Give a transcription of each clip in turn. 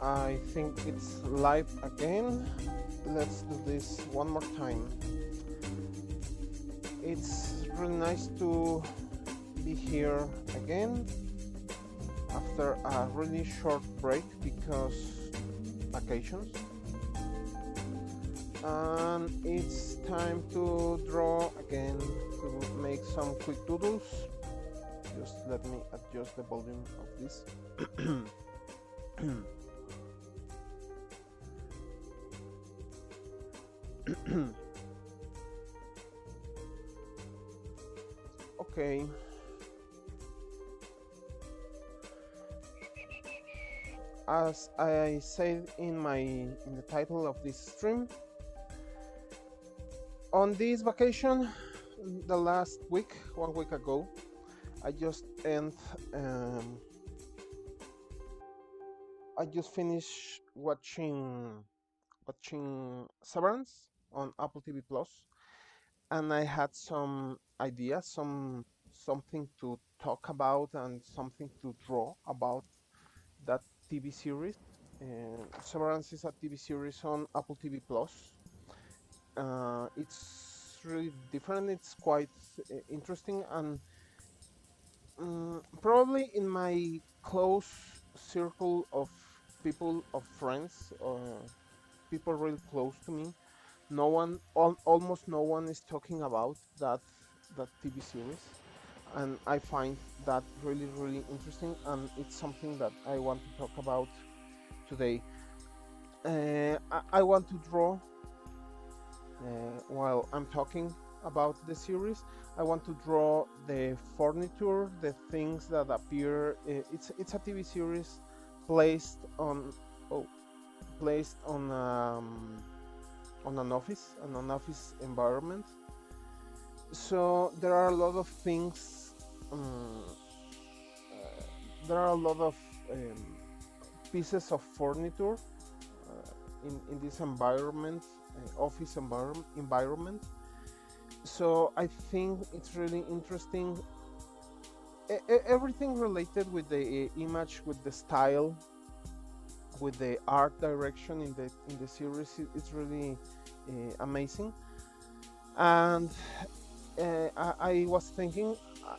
I think it's live again. Let's do this one more time. It's really nice to be here again after a really short break because vacations. And it's time to draw again, to make some quick doodles. Just let me adjust the volume of this. Okay. As I said in the title of this stream, on this vacation, the last week, 1 week ago, I just finished watching Severance on Apple TV Plus, and I had some ideas, something to talk about and something to draw about that TV series. Severance is a TV series on Apple TV Plus. It's really different. It's quite interesting, and probably in my close circle of people, of friends, people really close to me, no one, almost no one is talking about that TV series, and I find that really really interesting, and it's something that I want to talk about today. I want to draw while I'm talking about the series. I want to draw the furniture, the things that appear. It's a TV series placed on oh, placed on an office environment. So there are a lot of things. There are a lot of pieces of furniture in this environment, office environment. So I think it's really interesting. Everything related with the image, with the style, with the art direction in the series, it's really amazing. And I was thinking,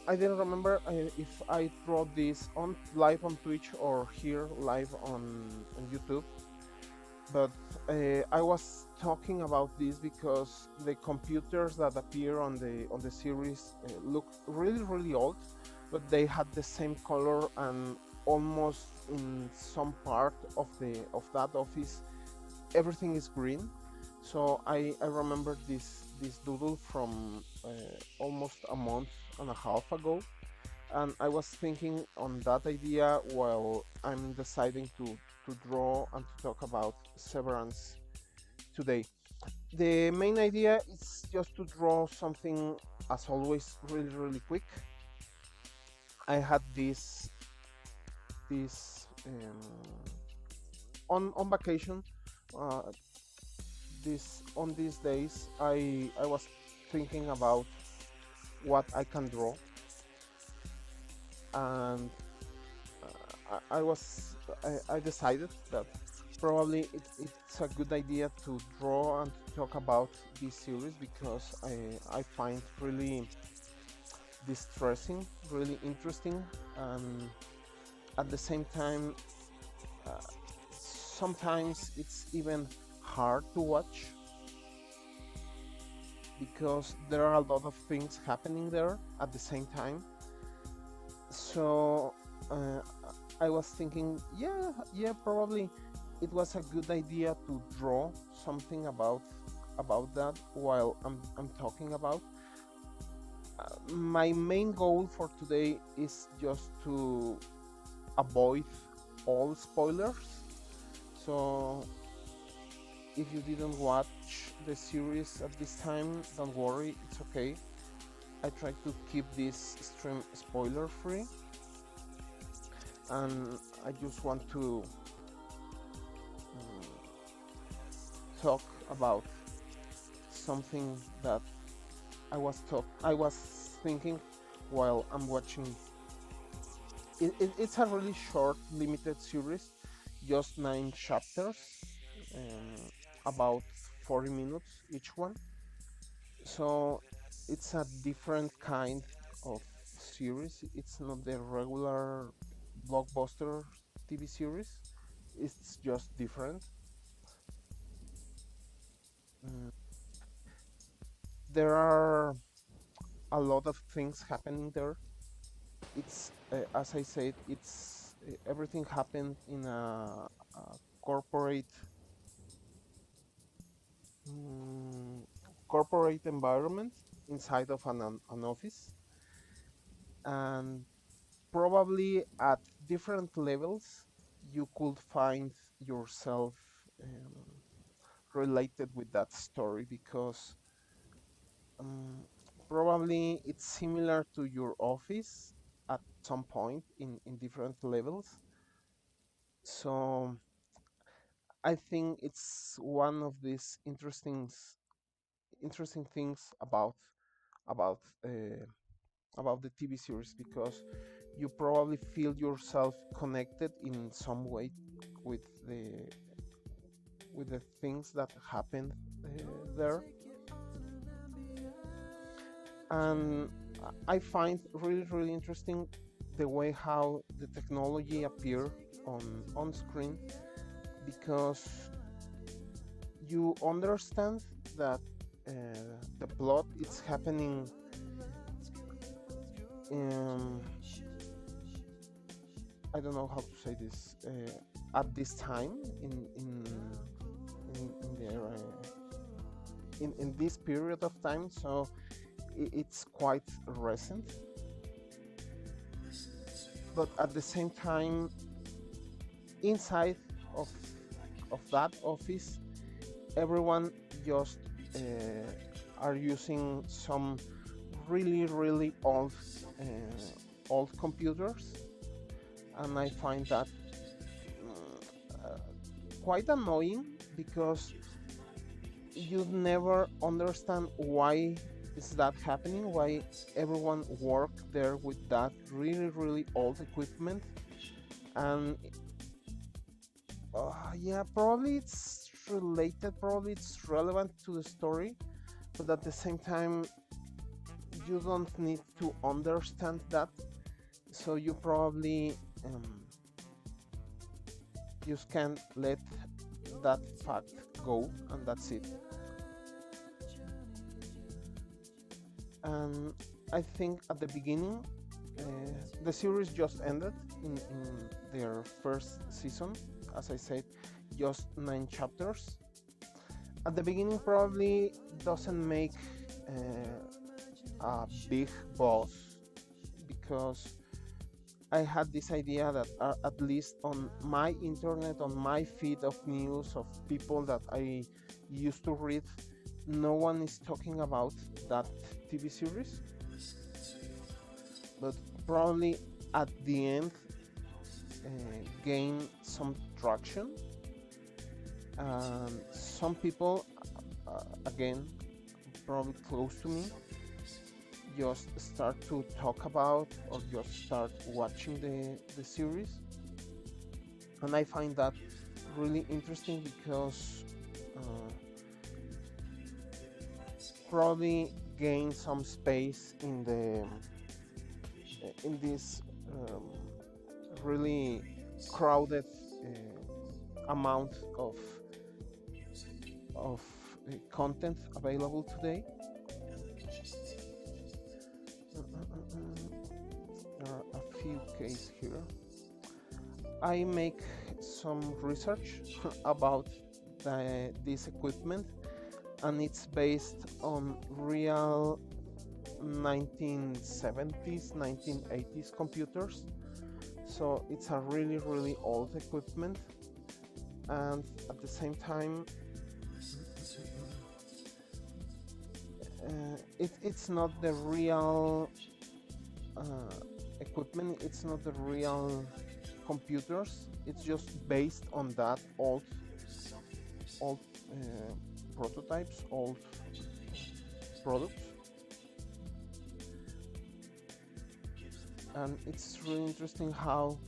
I didn't remember if I draw this on live on Twitch or here live on YouTube, but I was talking about this because the computers that appear on the series look really really old, but they had the same color, and almost in some part of that office everything is green. So I remember this doodle from almost a month and a half ago, and I was thinking on that idea while I'm deciding to draw and to talk about Severance today. The main idea is just to draw something, as always, really really quick. I had this on vacation. This on these days, I was thinking about what I can draw, and I decided that probably it's a good idea to draw and to talk about this series because I find really distressing, really interesting, and at the same time, uh, sometimes it's even hard to watch because there are a lot of things happening there at the same time. So I was thinking, yeah, probably it was a good idea to draw something about that while I'm talking about. My main goal for today is just to avoid all spoilers. So if you didn't watch the series at this time, don't worry, it's okay. I try to keep this stream spoiler free, and I just want to talk about something that I was thinking while I'm watching. It's a really short, limited series, just 9 chapters, um, about 40 minutes each one. So it's a different kind of series. It's not the regular blockbuster TV series. It's just different. Mm, there are a lot of things happening there. It's as I said, it's everything happened in a corporate mm, corporate environment inside of an office, and probably at different levels you could find yourself um, related with that story, because um, probably it's similar to your office at some point in different levels. So I think it's one of these interesting things about uh, about the TV series, because you probably feel yourself connected in some way with the with the things that happen there. And I find really interesting the way how the technology appear on screen, because you understand that uh, the plot is happening in, I don't know how to say this, at this time in their in this period of time. So it's quite recent, but at the same time, inside of that office, everyone just are using some really old computers, and I find that uh, quite annoying, because you never understand why is that happening, why everyone work there with that really old equipment. And yeah, probably it's related, probably it's relevant to the story, but at the same time you don't need to understand that. So you probably just can't let that fact go, and that's it. And I think at the beginning, uh, the series just ended in their first season. As I said, just 9 chapters. At the beginning, probably doesn't make a big buzz, because I had this idea that at least on my internet, on my feed of news of people that I used to read, no one is talking about that TV series. But probably at the end, gain some traction, and some people, again, probably close to me, just start to talk about or just start watching the series. And I find that really interesting, because uh, probably gain some space in this really crowded amount of content available today. There are a few cases here. I make some research about this equipment, and it's based on real 1970s, 1980s computers. So it's a really old equipment, and at the same time, it's not the real equipment, it's not the real computers, it's just based on that old prototypes, old products. And it's really interesting how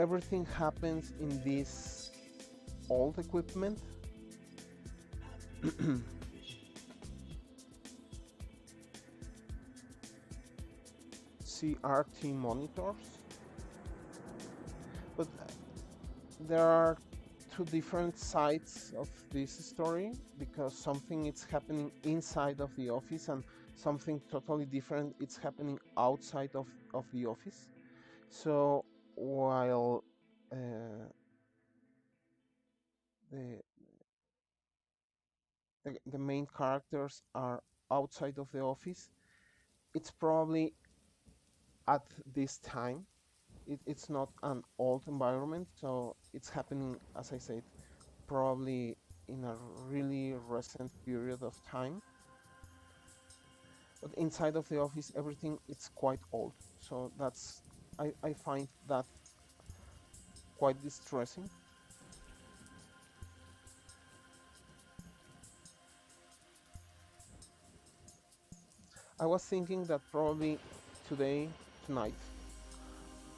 everything happens in this old equipment. CRT monitors, but there are two different sides of this story, because something is happening inside of the office and something totally different it's happening outside of the office. So while the, the main characters are outside of the office, it's probably at this time. It's not an old environment, so it's happening, as I said, probably in a really recent period of time. But inside of the office, everything it's quite old. So that's I find that quite distressing. I was thinking that probably tonight,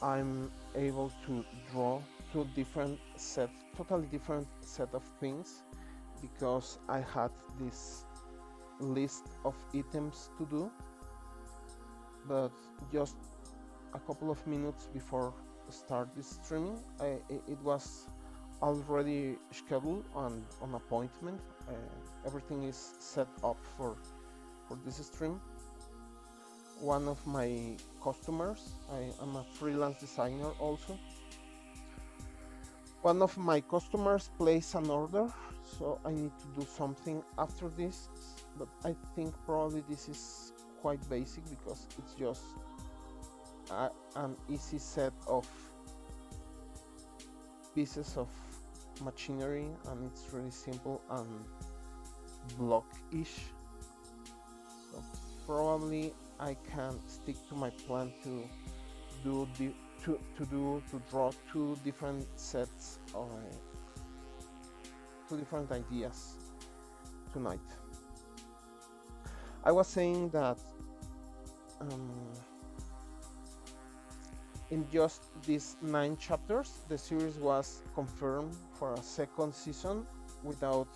I'm able to draw totally different set of things, because I had this list of items to do, but just a couple of minutes before start this streaming, it was already scheduled on appointment. Everything is set up for this stream. One of my customers, I am a freelance designer also. One of my customers placed an order, so I need to do something after this. But I think probably this is quite basic, because it's just an easy set of pieces of machinery, and it's really simple and block-ish. So probably I can stick to my plan to do to draw two different sets of two different ideas tonight. I was saying that in just these 9 chapters, the series was confirmed for a second season without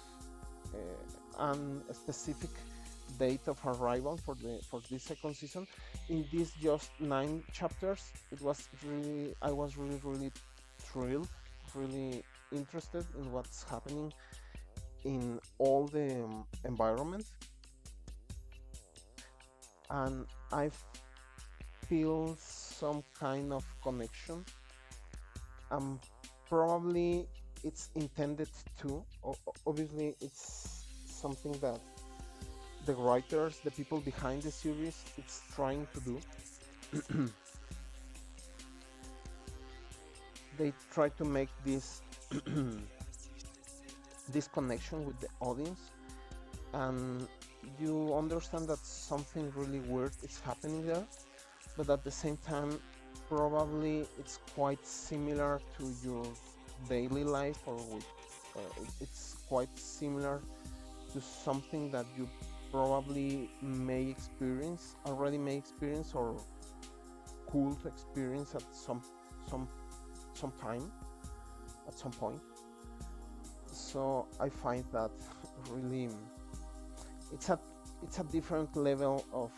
a specific date of arrival for this second season. In these just 9 chapters, I was really thrilled, really interested in what's happening in all the environment, and I feel some kind of connection. Probably it's intended to. Obviously, it's something that the writers, the people behind the series, it's trying to do. They try to make this this connection with the audience, and you understand that something really weird is happening there, but at the same time, probably it's quite similar to your daily life, or it's quite similar to something that you probably already may experience, or could experience at some time, at some point. So I find that really it's a different level of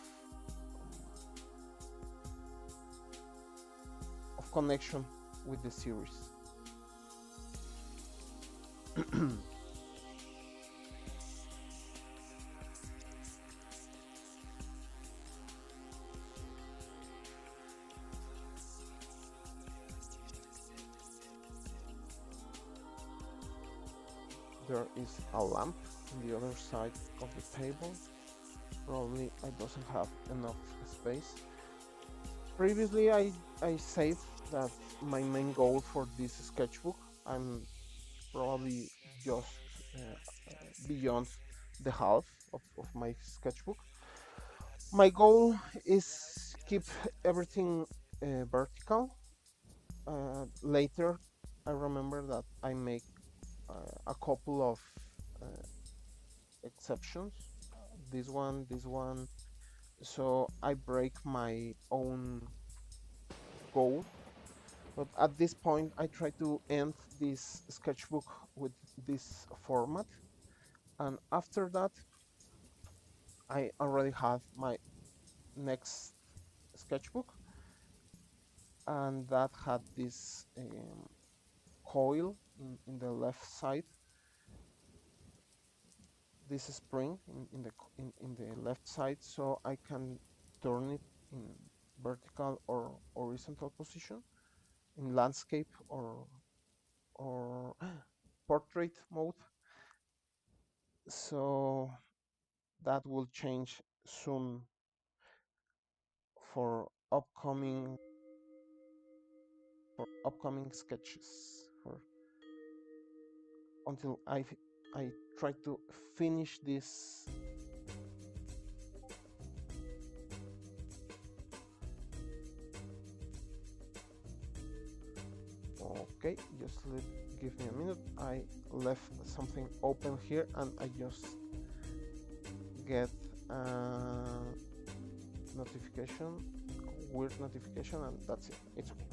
connection with the series. There is a lamp on the other side of the table. Probably I doesn't have enough space. Previously I saved that my main goal for this sketchbook, I'm probably just beyond the half of my sketchbook. My goal is keep everything vertical. Later I remember that I make a couple of uh, exceptions, this one, so I break my own goal. But at this point, I try to end this sketchbook with this format. And after that, I already have my next sketchbook, and that had this coil in the left side, this spring in the left side, so I can turn it in vertical or horizontal position, in landscape or portrait mode. So that will change soon for upcoming sketches, for until I try to finish this. Okay, just give me a minute. I left something open here and I just get a notification, weird notification, and that's it. It's okay.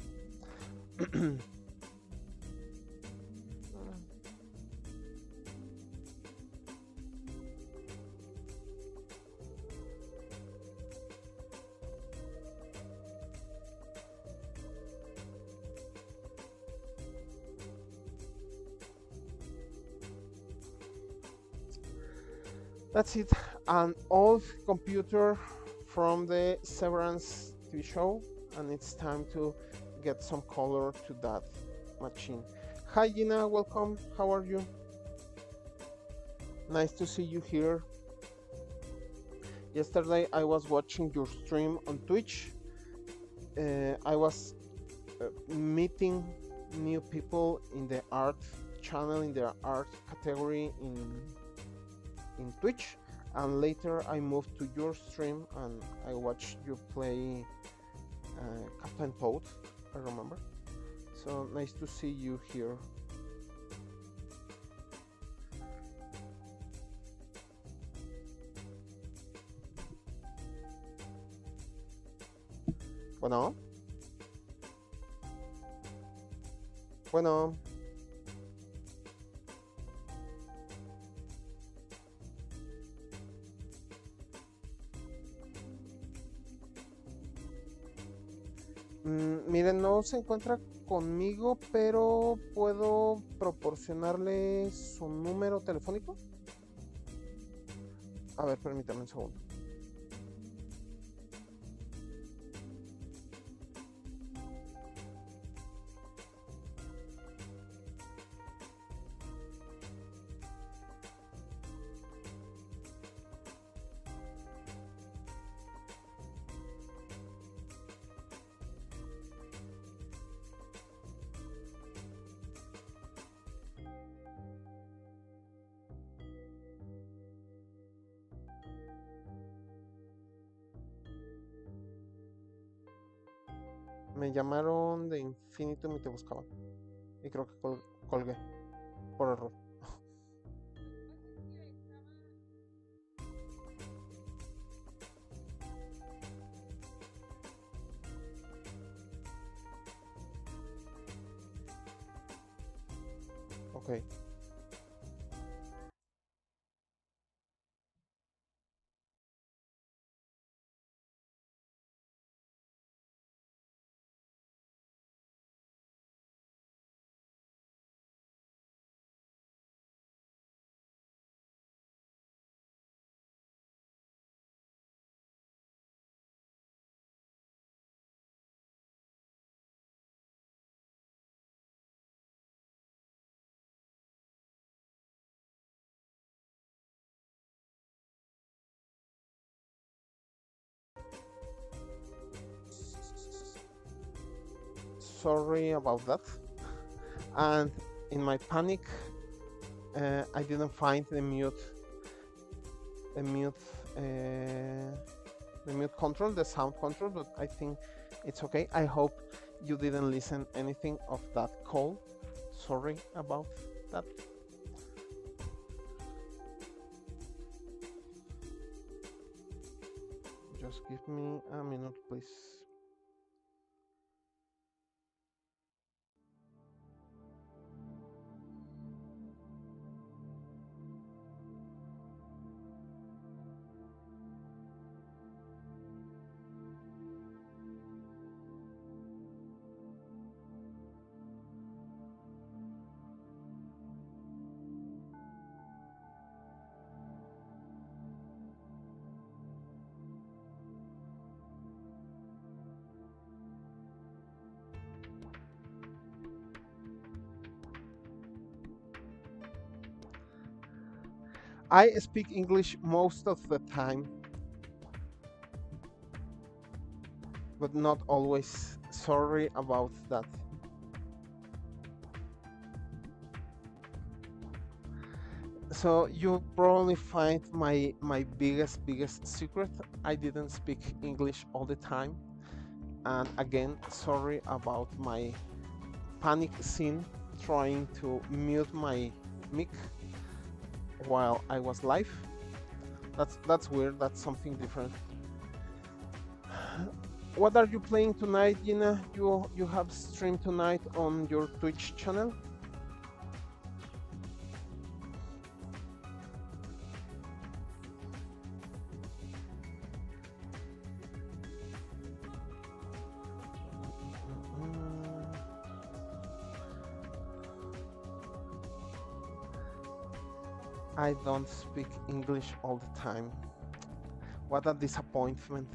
That's it. An old computer from the Severance TV show, and it's time to get some color to that machine. Hi Gina, welcome. How are you? Nice to see you here. Yesterday I was watching your stream on Twitch. I was meeting new people in the art channel, in the art category in Twitch, and later I moved to your stream and I watched you play Captain Toad, I remember. So nice to see you here. Bueno. Bueno. Miren, no se encuentra conmigo, pero puedo proporcionarle su número telefónico. A ver, permítame un segundo. Me llamaron de Infinitum y te buscaban. Y creo que colgué por error. Ok. Sorry about that. And in my panic, I didn't find the mute control, the sound control, but I think it's okay. I hope you didn't listen anything of that call. Sorry about that. Just give me a minute, please. I speak English most of the time, but not always. Sorry about that. So you probably find my biggest secret. I didn't speak English all the time, and again, sorry about my panic scene trying to mute my mic while I was live. That's weird. That's something different. What are you playing tonight, Gina? You have streamed tonight on your Twitch channel? I don't speak English all the time. What a disappointment.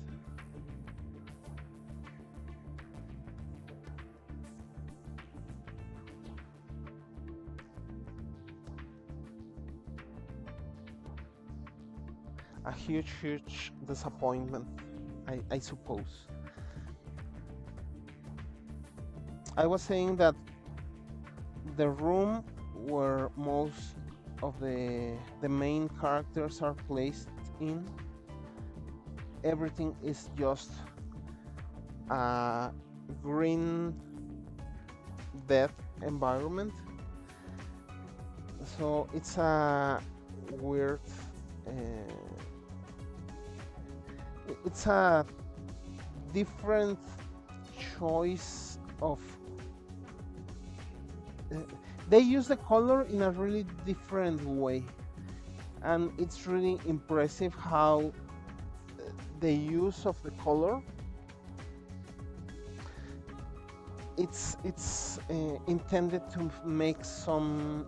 A huge disappointment, I suppose. I was saying that the room where most of the main characters are placed in, everything is just a green death environment. So it's a weird uh, it's a different choice of they use the color in a really different way, and it's really impressive how the use of the color it's intended to make some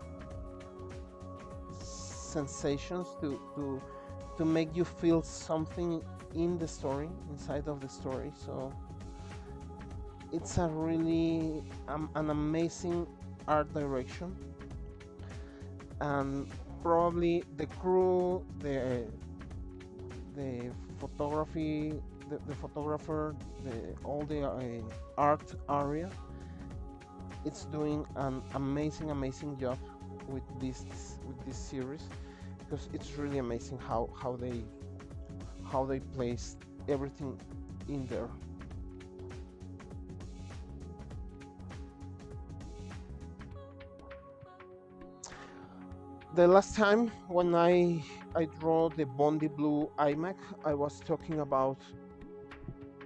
sensations to make you feel something in the story, inside of the story. So it's a really an amazing art direction, and probably the crew, the photography, the photographer, all the art area, it's doing an amazing job with this series, because it's really amazing how they place everything in there. The last time when I draw the Bondi Blue iMac, I was talking about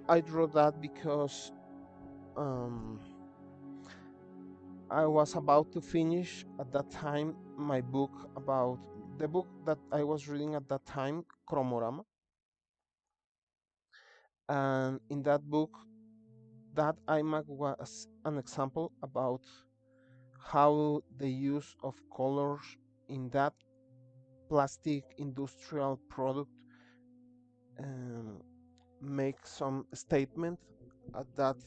I drew that because I was about to finish at that time my book about the book that I was reading at that time, Chromorama. And in that book, that iMac was an example about how the use of colors in that plastic industrial product um, make some statement at that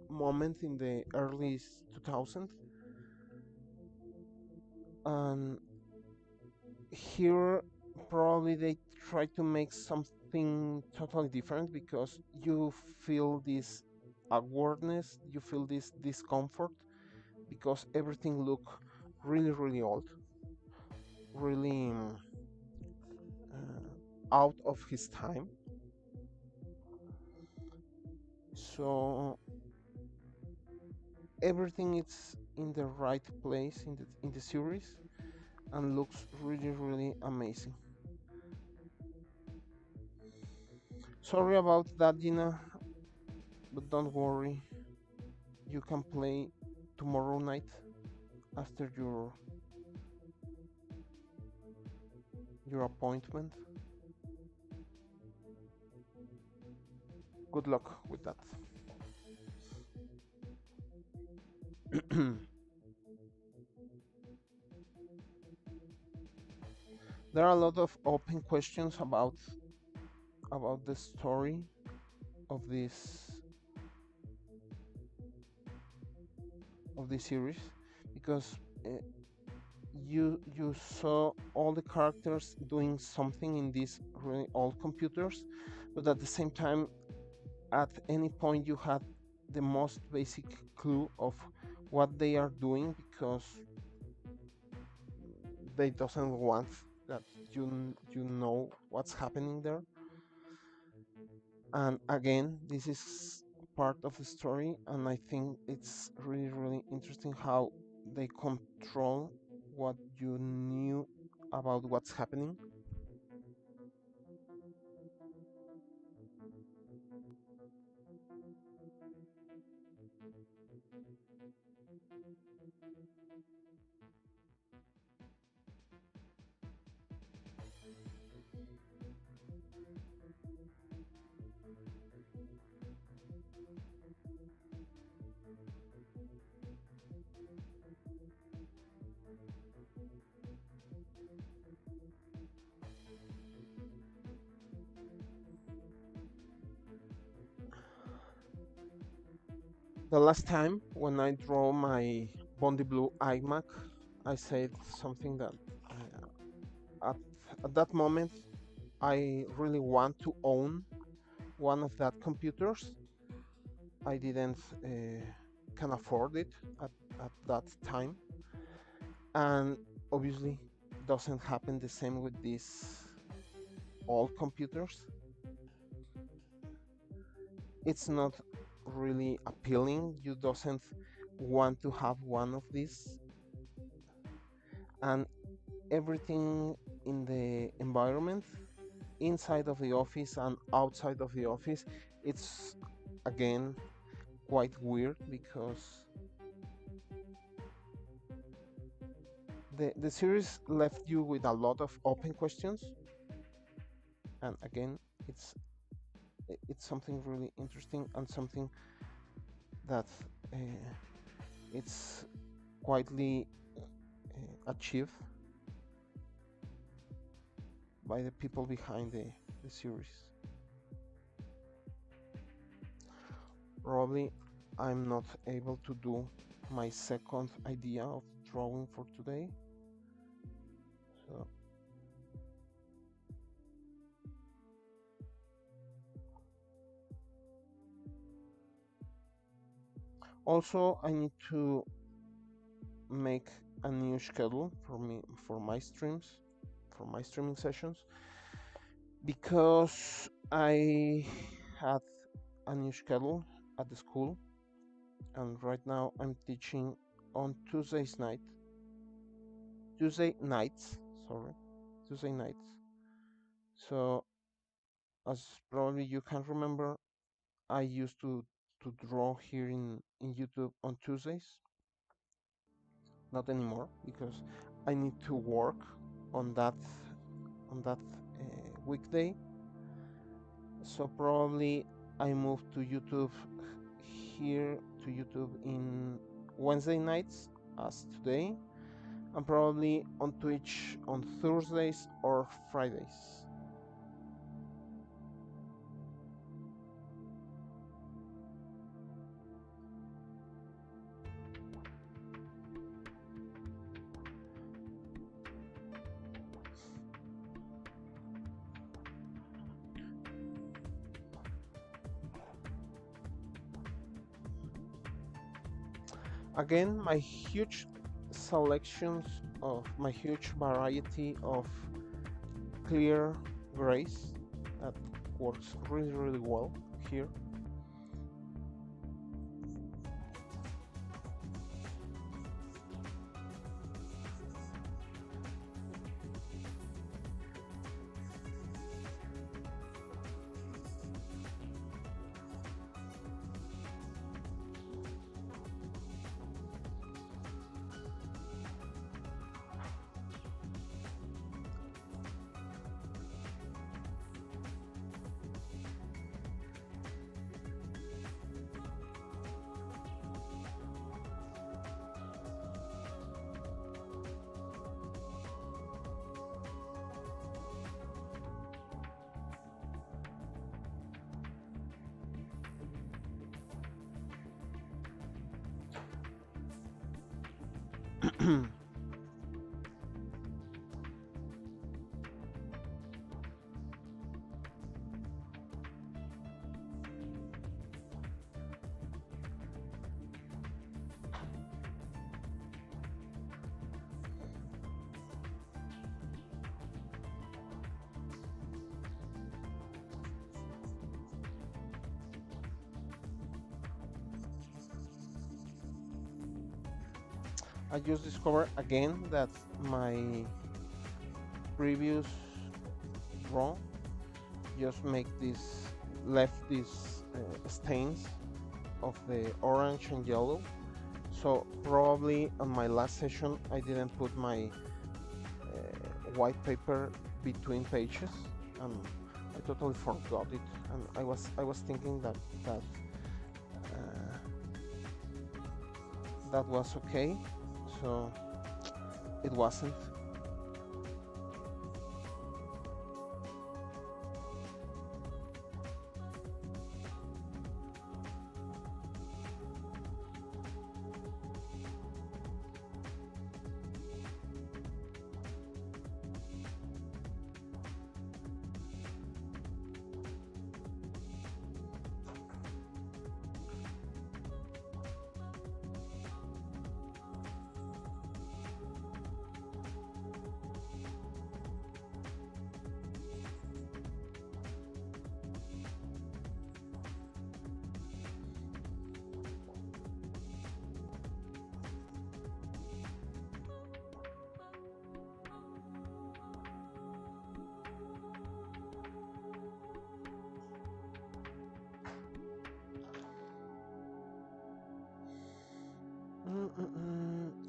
moment in the early 2000s. And here probably they try to make something totally different, because you feel this awkwardness, you feel this discomfort, because everything look really old, really out of his time. So everything is in the right place in the series, and looks really amazing. Sorry about that, Gina, but don't worry, you can play tomorrow night after your appointment. Good luck with that. There are a lot of open questions about the story of this series, because you saw all the characters doing something in these really old computers, but at the same time, at any point you had the most basic clue of what they are doing, because they doesn't want that you know what's happening there. And again, this is part of the story, and I think it's really interesting how they control what you knew about what's happening. The last time when I draw my Bondi Blue iMac, I said something that at, at that moment I really want to own one of that computers. I didn't can afford it at that time, and obviously doesn't happen the same with these old computers. It's not really appealing. You doesn't want to have one of these, and everything in the environment inside of the office and outside of the office, it's again quite weird, because the series left you with a lot of open questions, and again, it's it's something really interesting, and something that uh, it's quietly achieved by the people behind the series. Probably I'm not able to do my second idea of drawing for today. So also I need to make a new schedule for me, for my streams, for my streaming sessions, because I had a new schedule at the school, and right now I'm teaching on Tuesday nights, sorry, Tuesday nights. So as probably you can remember, I used to draw here in YouTube on Tuesdays. Not anymore, because I need to work on that weekday. So probably I move to YouTube here to YouTube in Wednesday nights as today, and probably on Twitch on Thursdays or Fridays. Again, my huge selections of my huge variety of clear grays that works really well here. I just discovered again that my previous draw just make this left these stains of the orange and yellow. So probably on my last session I didn't put my white paper between pages, and I totally forgot it. And I was thinking uh, that was okay, so it wasn't.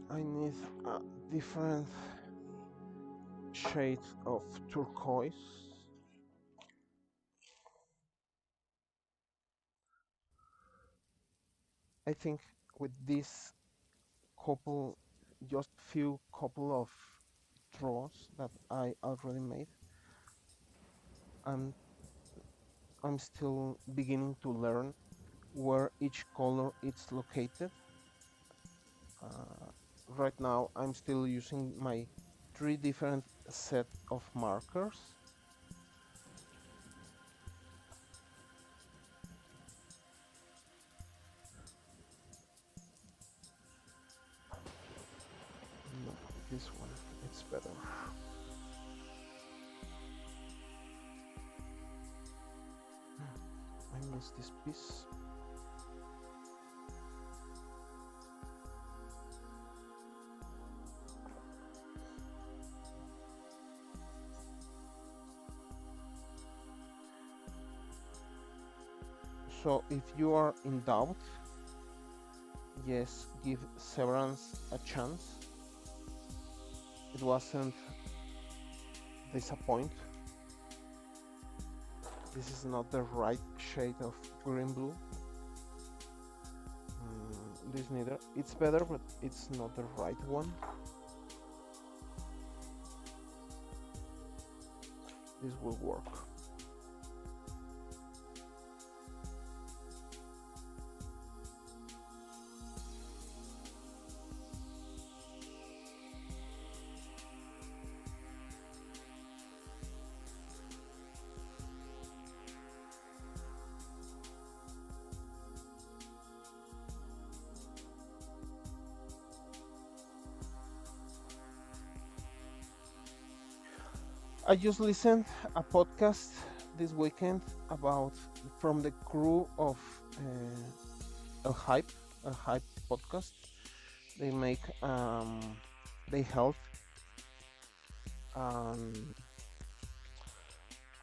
I need a different shade of turquoise. I think with this couple, just few couple of draws that I already made, I'm I'm still beginning to learn where each color is located. Uh, right now, I'm still using my three different set of markers. No, this one, it's better. I missed this piece. So if you are in doubt, yes, give Severance a chance. It wasn't disappoint. This is not the right shade of green blue. This neither. It's better, but it's not the right one. This will work. I just listened a podcast this weekend about from the crew of a hype podcast. They make they held um,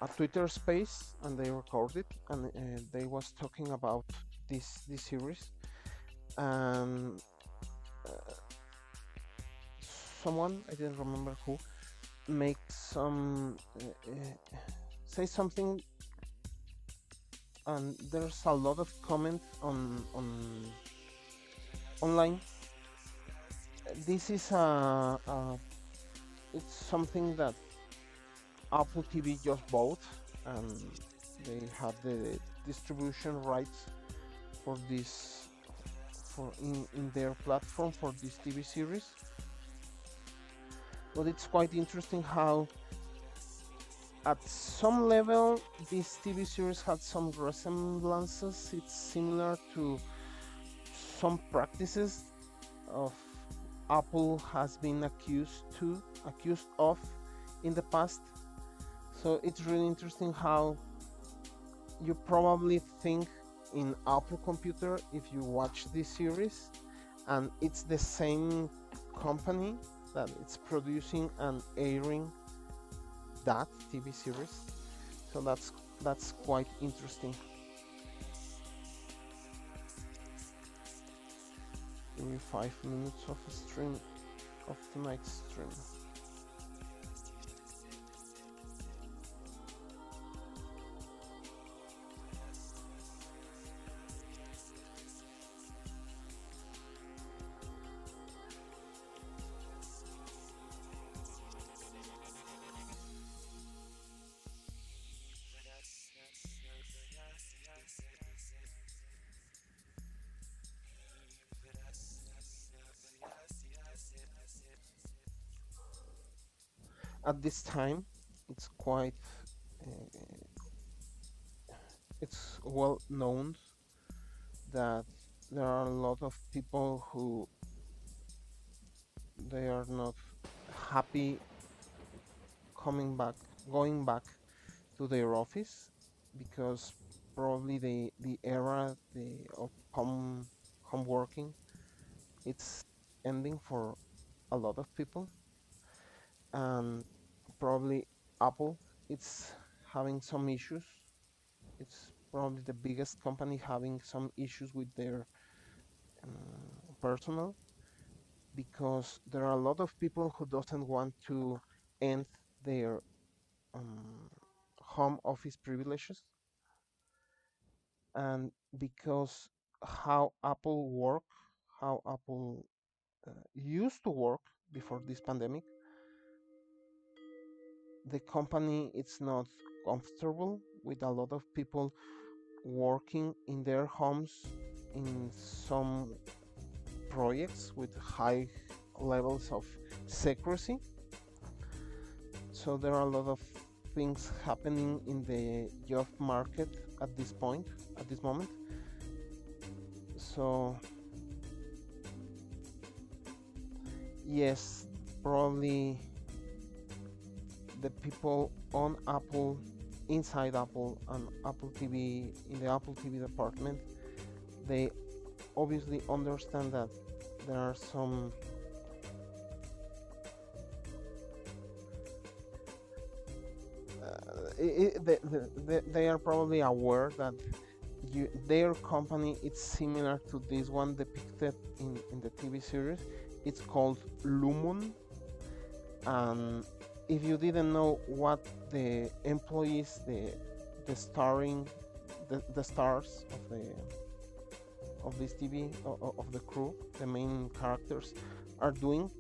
a Twitter space and they recorded, and they was talking about this series, and uh, someone, I didn't remember who, make some say something, and there's a lot of comment on online. This is it's something that Apple TV just bought, and they have the distribution rights for this, for in their platform for this TV series. But it's quite interesting how at some level this TV series had some resemblances. It's similar to some practices of Apple has been accused of in the past. So it's really interesting how you probably think in Apple computer if you watch this series, and it's the same company that it's producing and airing that TV series. So that's quite interesting. Give me 5 minutes of a stream of tonight's stream. At this time, it's quite uh, it's well known that there are a lot of people who they are not happy coming back going back to their office because probably the era of home working it's ending for a lot of people, and probably Apple it's having some issues. It's probably the biggest company having some issues with their personnel because there are a lot of people who doesn't want to end their um, home office privileges, and because how Apple used to work before this pandemic, the company it's not comfortable with a lot of people working in their homes in some projects with high levels of secrecy. So there are a lot of things happening in the job market at this point, at this moment. So yes, probably the people on Apple, inside Apple and Apple TV, in the Apple TV department, they obviously understand that there are some they are probably aware that their company is similar to this one depicted in the TV series. It's called Lumon, and if you didn't know what the employees, the starring, the stars of this TV of the crew, the main characters, are doing,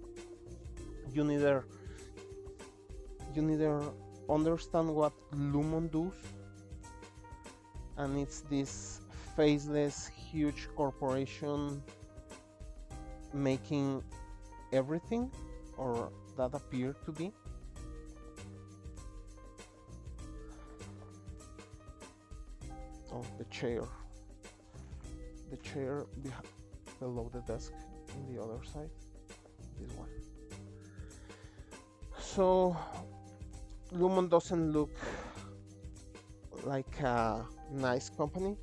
you neither you neither understand what Lumon does, and it's this faceless, huge corporation making everything, or that appear to be. Oh, the chair below the desk in the other side, this one. So Lumon doesn't look like a nice company.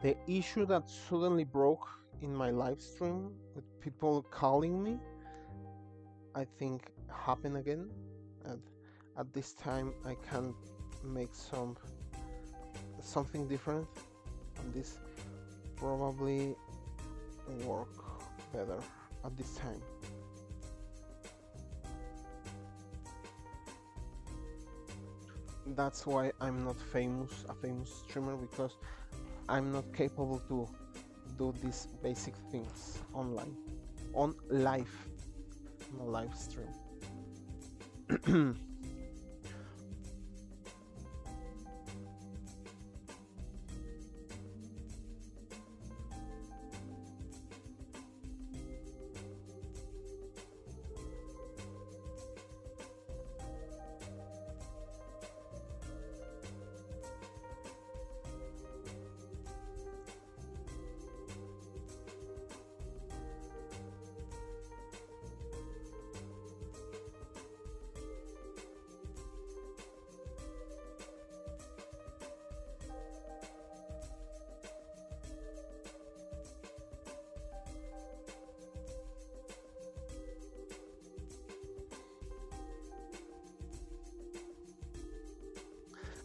The issue that suddenly broke in my live stream with people calling me, I think happened again. And at this time, I can make something different, and this probably work better at this time. That's why I'm not a famous streamer, because I'm not capable to do these basic things online, on live, on a live stream.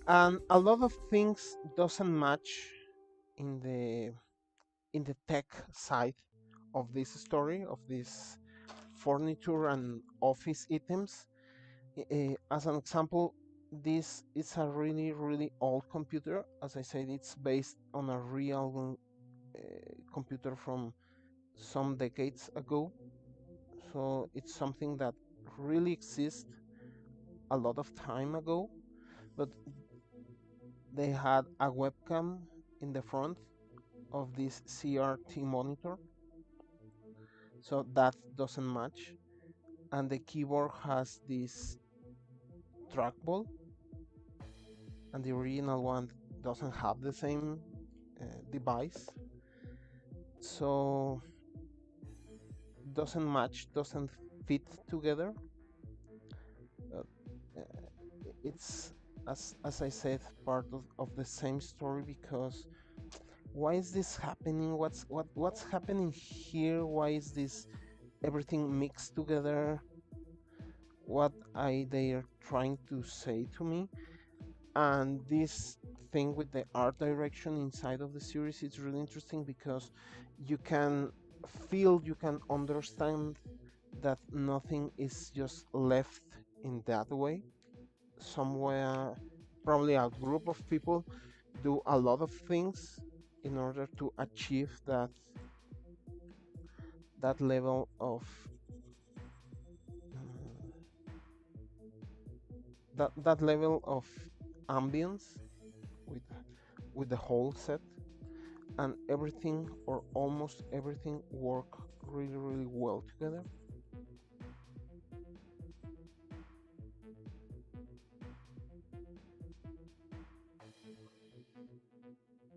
And a lot of things doesn't match in the tech side of this story, of this furniture and office items. As an example, this is a really old computer. As I said, it's based on a real computer from some decades ago. So it's something that really exists a lot of time ago, but they had a webcam in the front of this CRT monitor, so that doesn't match. And the keyboard has this trackball, and the original one doesn't have the same device, so doesn't match, doesn't fit together. uh, it's, as I said, part of the same story, because why is this happening? What's happening here? Why is this everything mixed together? What are they trying to say to me? And this thing with the art direction inside of the series is really interesting, because you can feel, you can understand that nothing is just left in that way. Somewhere, probably a group of people do a lot of things in order to achieve that level of that level of ambience with the whole set, and everything, or almost everything, work really well together.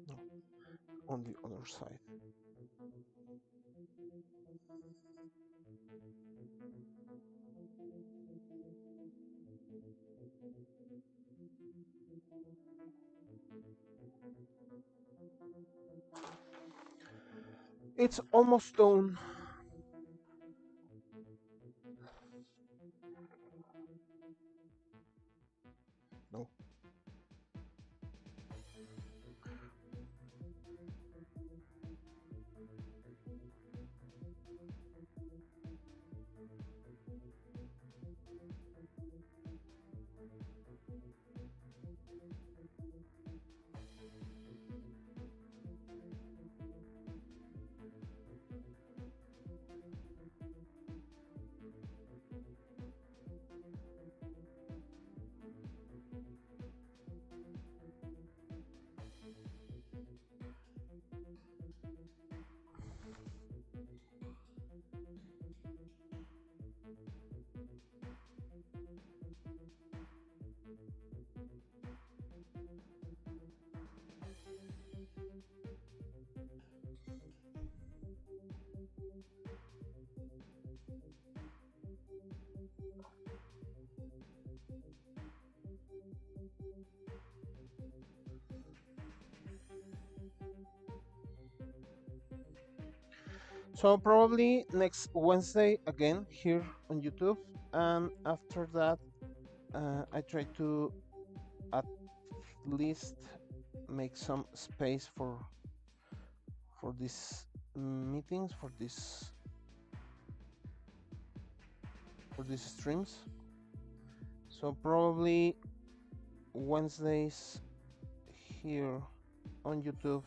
No, on the other side. It's almost done. No. So probably next Wednesday again here on YouTube, and after that, I try to at least make some space for these meetings, for these streams. So probably Wednesdays here on YouTube,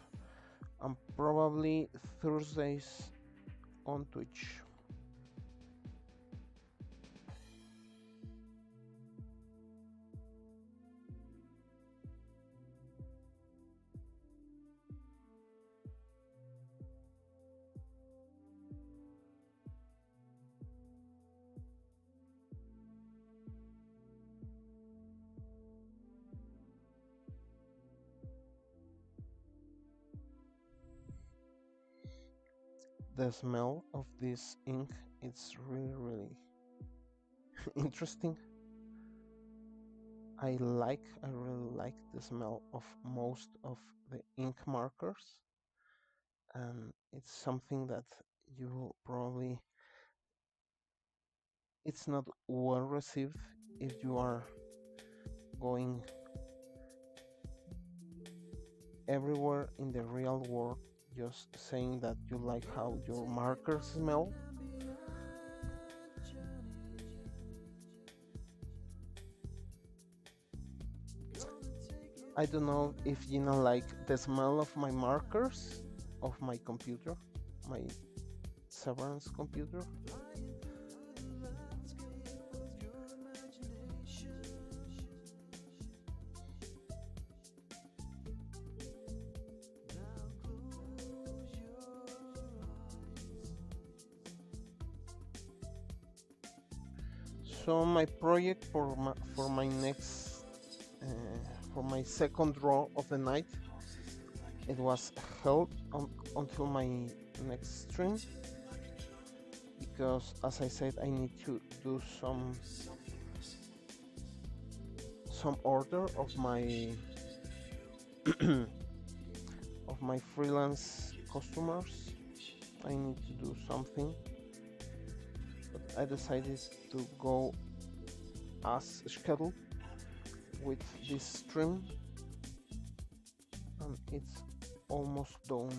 probably Thursdays on Twitch. The smell of this ink is really interesting. I really like the smell of most of the ink markers, and it's something that you probably it's not well received if you are going everywhere in the real world just saying that you like how your markers smell. I don't know if Gina like the smell of my markers of my computer, my Severance computer. So my project for my next for my second draw of the night, it was held until my next stream, because as I said, I need to do some order of my of my freelance customers. I need to do something, but I decided to go as scheduled with this stream, and it's almost done.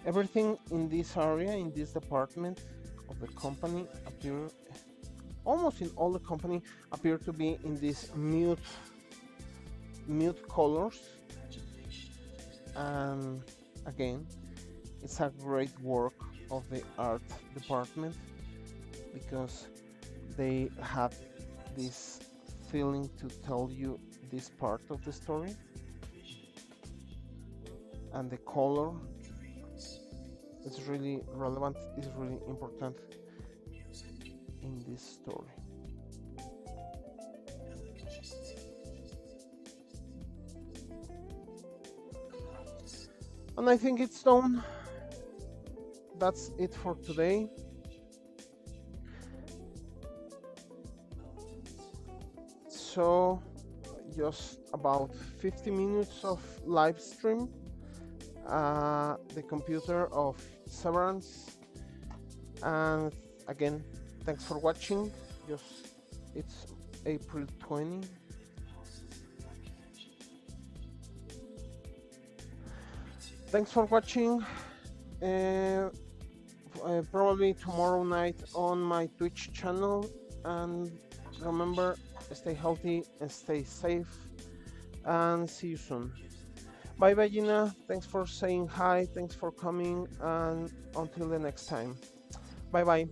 Everything in this area, in this department of the company, almost in all the company appear to be in these mute colors. And again, it's a great work of the art department, because they have this feeling to tell you this part of the story, and the color is really relevant, is really important in this story. And I think it's done. That's it for today. So just about 50 minutes of live stream. The computer of Severance, and again, thanks for watching. It's April 20. Thanks for watching. Probably tomorrow night on my Twitch channel, and remember, stay healthy and stay safe, and see you soon. Bye bye, Gina. Thanks for saying hi. Thanks for coming, and until the next time. Bye bye.